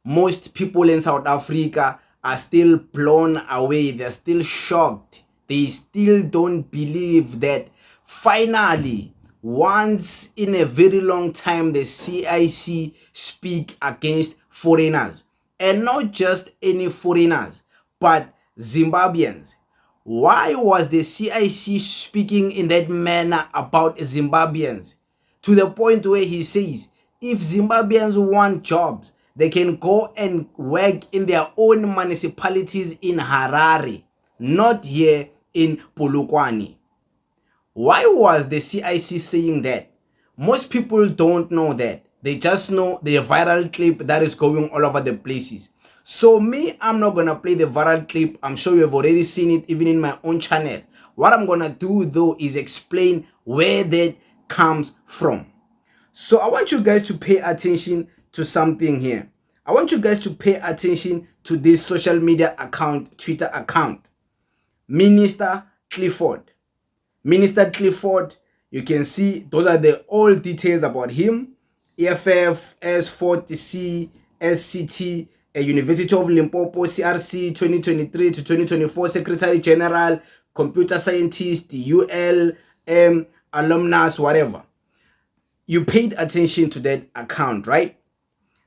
most people in South Africa are still blown away. They're still shocked. They still don't believe that finally, once in a very long time, the CIC speak against foreigners. And not just any foreigners, but Zimbabweans. Why was the CIC speaking in that manner about Zimbabweans? To the point where he says, if Zimbabweans want jobs, they can go and work in their own municipalities in Harare, not here in Polokwane. Why was the CIC saying that? Most people don't know that. They just know the viral clip that is going all over the places. So me, I'm not going to play the viral clip. I'm sure you've already seen it even in my own channel. What I'm going to do though is explain where that comes from. So I want you guys to pay attention to something here. I want you guys to pay attention to this social media account, Twitter account. Minister Clifford. Minister Clifford, you can see those are the all details about him. EFF, S40C, SCT, University of Limpopo, CRC 2023 to 2024, Secretary General, computer scientist, ULM, alumnus, whatever. You paid attention to that account, right?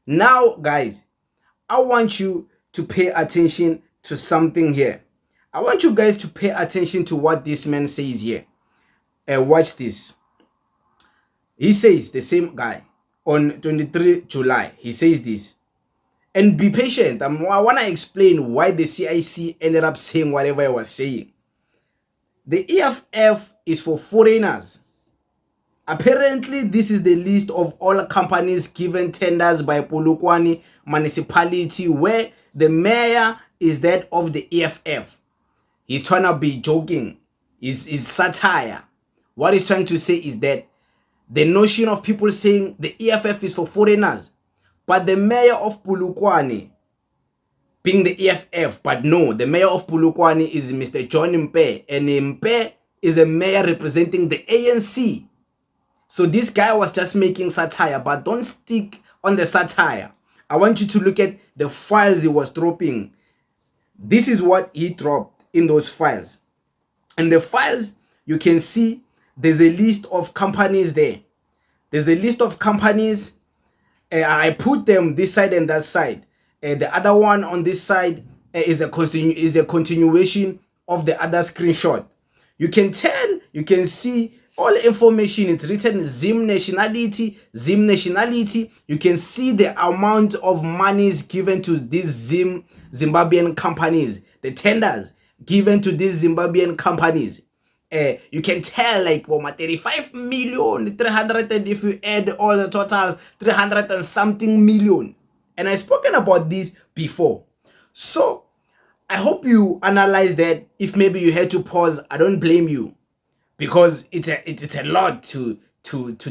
Now, guys, I want you to pay attention to something here. I want you guys to pay attention to what this man says here. Watch this. He says, the same guy, on 23 July, he says this. And be patient. I want to explain why the CIC ended up saying whatever I was saying. The EFF is for foreigners. Apparently, this is the list of all companies given tenders by Polokwane municipality where the mayor is that of the EFF. He's trying to be joking. It's satire. What he's trying to say is that the notion of people saying the EFF is for foreigners, but the mayor of Polokwane being the EFF, but no, the mayor of Polokwane is Mr. John Mpe, and Mpe is a mayor representing the ANC. So this guy was just making satire, but don't stick on the satire. I want you to look at the files he was dropping. This is what he dropped in those files. In the files, you can see there's a list of companies there. There's a list of companies. I put them this side and that side. The other one on this side is a continuation of the other screenshot. You can tell, you can see all information. It's written Zim nationality, Zim nationality. You can see the amount of monies given to these Zimbabwean companies, the tenders given to these Zimbabwean companies. You can tell like 35 million, 300, and if you add all the totals, 300 and something million. And I've spoken about this before. So I hope you analyze that. If maybe you had to pause, I don't blame you, because it's a lot to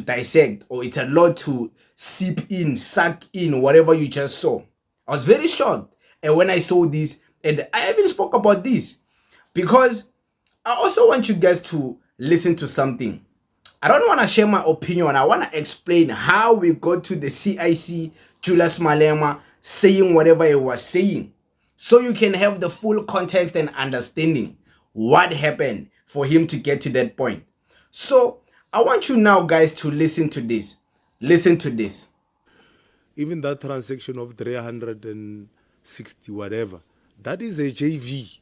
dissect, or it's a lot to suck in whatever you just saw. I was very shocked, and when I saw this, and I even spoke about this, because I also want you guys to listen to something. I don't want to share my opinion. I want to explain how we got to the CIC, Julius Malema, saying whatever he was saying, so you can have the full context and understanding what happened for him to get to that point. So I want you now guys to listen to this. Listen to this. Even that transaction of 360 whatever, that is a JV.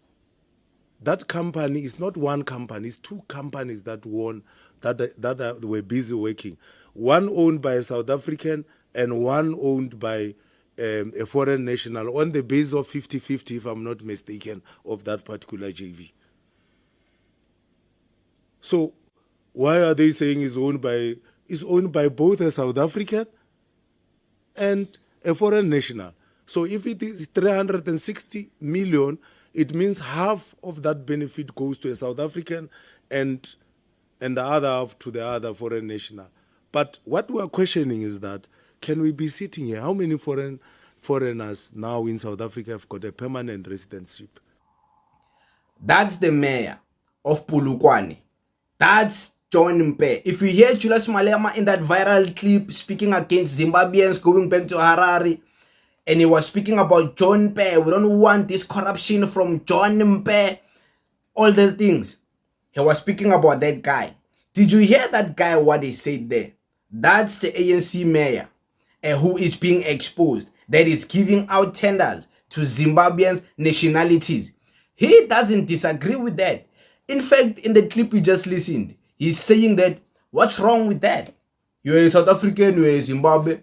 That company is not one company, it's two companies that won, that were busy working. One owned by a South African and one owned by a foreign national, on the basis of 50-50, if I'm not mistaken, of that particular JV. So why are they saying it's owned by both a South African and a foreign national? So if it is 360 million, it means half of that benefit goes to a South African and the other half to the other foreign national. But what we are questioning is that, can we be sitting here? How many foreigners now in South Africa have got a permanent residency? That's the mayor of Polokwane. That's John Mpe. If you hear Julius Malema in that viral clip speaking against Zimbabweans going back to Harare, and he was speaking about John Mpe. We don't want this corruption from John Mpe. All those things. He was speaking about that guy. Did you hear that guy, what he said there? That's the ANC mayor who is being exposed, that is giving out tenders to Zimbabweans nationalities. He doesn't disagree with that. In fact, in the clip we just listened, he's saying that, what's wrong with that? You're a South African, you're a Zimbabwe.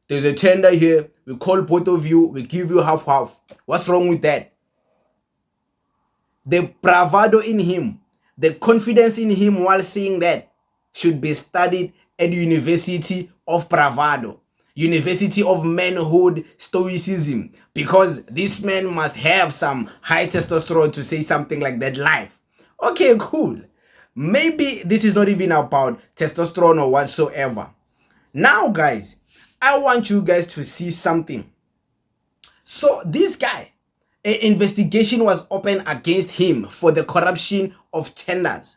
There's a tender here. We call both of you. We give you half-half. What's wrong with that? The bravado in him, the confidence in him while saying that should be studied at University of Bravado, University of Manhood Stoicism, because this man must have some high testosterone to say something like that live. Okay, cool. Maybe this is not even about testosterone or whatsoever. Now, guys, I want you guys to see something. So this guy, an investigation was opened against him for the corruption of tenders.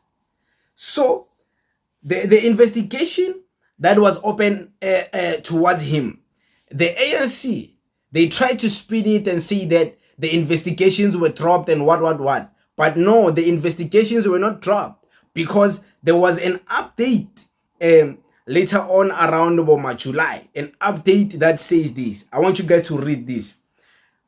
So the investigation that was open towards him, the ANC, they tried to spin it and say that the investigations were dropped and what. But no, the investigations were not dropped, because there was an update later on around July, an update that says this. I want you guys to read this.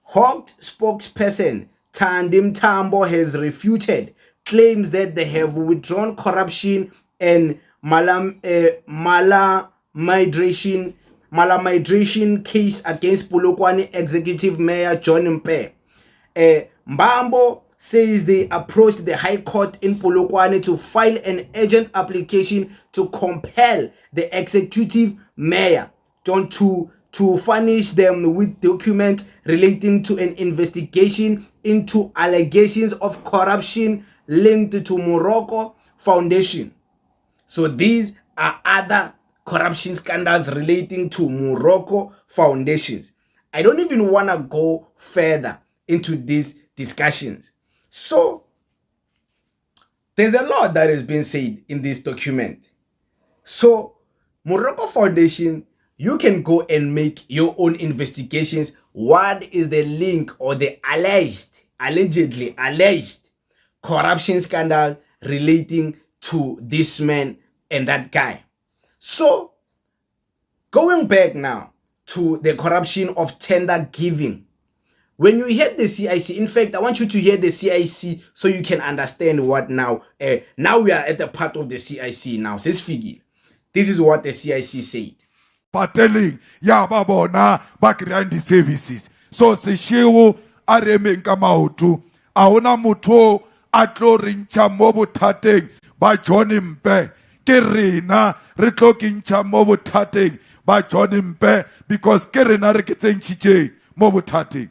Hawk spokesperson Tandim Tambo has refuted claims that they have withdrawn corruption and maladministration case against Polokwane executive mayor John Mpe. Mbambo says they approached the High Court in Polokwane to file an urgent application to compel the executive mayor John to furnish them with documents relating to an investigation into allegations of corruption linked to Morocco Foundation. So these are other corruption scandals relating to Morocco foundations. I don't even want to go further into these discussions. So there's a lot that has been said in this document. So Morocco Foundation, you can go and make your own investigations. What is the link or the allegedly alleged corruption scandal relating to this man and that guy? So going back now to the corruption of tender giving. When you hear the CIC, in fact, I want you to hear the CIC so you can understand what now. Now we are at the part of the CIC now. This is what the CIC said. Pateling ya babona ba create services. So se sheo a remeng ka maoto a ona motho a tlo rintsha mo bothateng ba John Mpe ke rena re tlo kintsha mo bothateng ba John Mpe because ke rena re ke tsentshitse mo bothateng.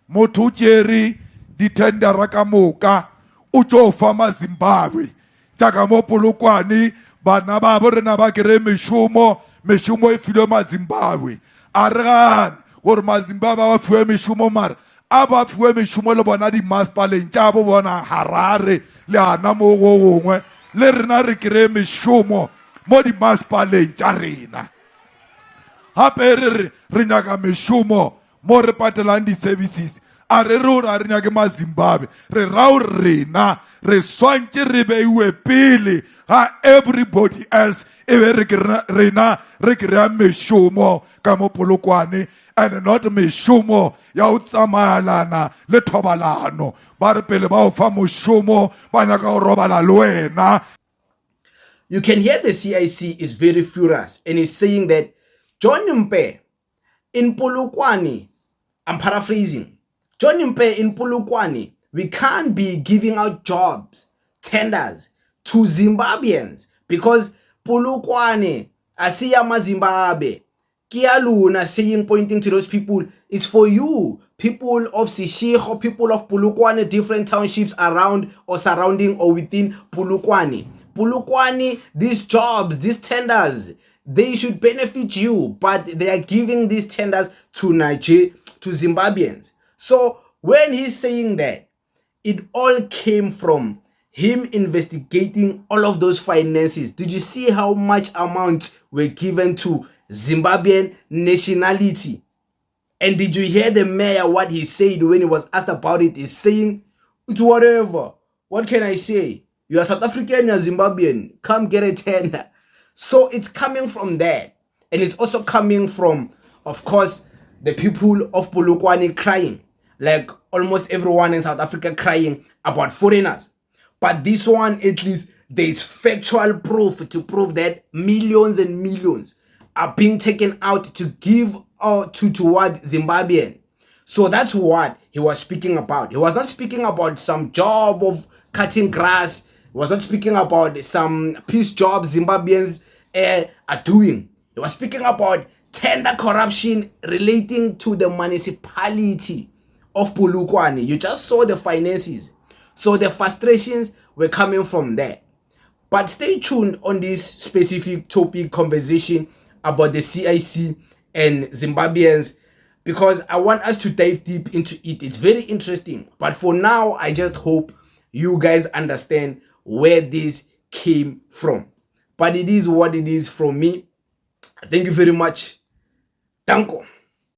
Motho tjeri di tendera ka moka o tlo fa ma Zimbabwe tsaka mo Polokwane bana ba bo rena ba kere meshumo e filwe ma Zimbabwe a re gana gore ma Zimbabwe ba fiwe meshumo mara a ba fiwe meshumo le bona di masipaleng tša bo bona Harare le ana mo go gongwe le rena re kere meshumo mo di masipaleng tša rena gape re nyaka meshumo mo re patelang di-services a re gore a re nyake ma Zimbabwe re rao rena re swantse re beiwe pele ga everybody else e be rena re kry-a meshumo ka mo Polokwane and not meshumo ya o tsamayalana le thobalano ba re pele ba o fa moshumo ba nyaka go robala le wena. You can hear the CIC is very furious and is saying that John Mpe in Polokwane, I'm paraphrasing, John Mpe in Polokwane, we can't be giving out jobs, tenders to Zimbabweans because Polokwane, Asiyama Zimbabwe, Kialuna saying, pointing to those people, it's for you, people of Sishikho, people of Polokwane, different townships around or surrounding or within Polokwane. Polokwane, these jobs, these tenders, they should benefit you, but they are giving these tenders to Zimbabweans. So when he's saying that, it all came from him investigating all of those finances. Did you see how much amount were given to Zimbabwean nationality? And did you hear the mayor, what he said when he was asked about it? He's saying, it's whatever. What can I say? You are South African, you are Zimbabwean. Come get a tender. So it's coming from there. And it's also coming from, of course, the people of Polokwane crying. Like almost everyone in South Africa crying about foreigners. But this one, at least, there is factual proof to prove that millions and millions are being taken out to give toward Zimbabwean. So that's what he was speaking about. He was not speaking about some job of cutting grass. He was not speaking about some peace jobs Zimbabweans are doing. He was speaking about tender corruption relating to the municipality of Polokwane. You just saw the finances. So the frustrations were coming from there. But stay tuned on this specific topic conversation about the CIC and Zimbabweans, because I want us to dive deep into it. It's very interesting. But for now, I just hope you guys understand where this came from. But it is what it is from me. Thank you very much. Danko.